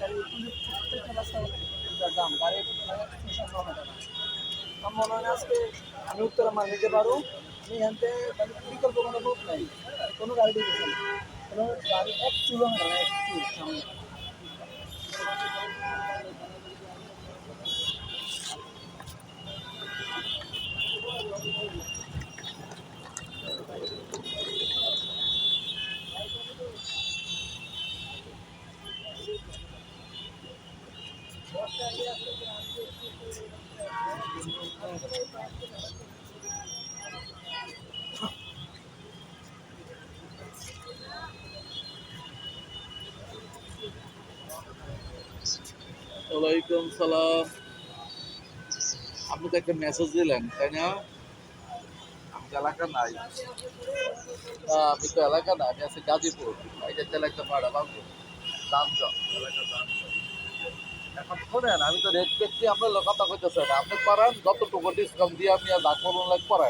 প্রত্যেকটা রাস্তার দাম গাড়ি টাকা। আমার মনে হয় না আজকে আমি উত্তরা মাল নিতে পারবো। আমি এখান থেকে মানে বিকল্প কোনো রুট নাই, কোনো গাড়ি দিতেছে না, কোনো গাড়ি এক চুলো না, এক চুল সামনে। ওয়ালাইকুম সালাম। আপনি তো একটা মেসেজ দিলেন তাই না? আমি তো এলাকা নাই। আমি তো এলাকা না, আমি আছি গাজীপুর। এই যে তেল একটা ভাড়া পাবো দামজম এলাকার দামজম। এখন শোনেন, আমি তো রেট দেখছি আপনার কথা কইতেছেন, আপনি পারেন যতটুকু ডিসকাউন্ট দিয়ে আমি আর ডাক করাই।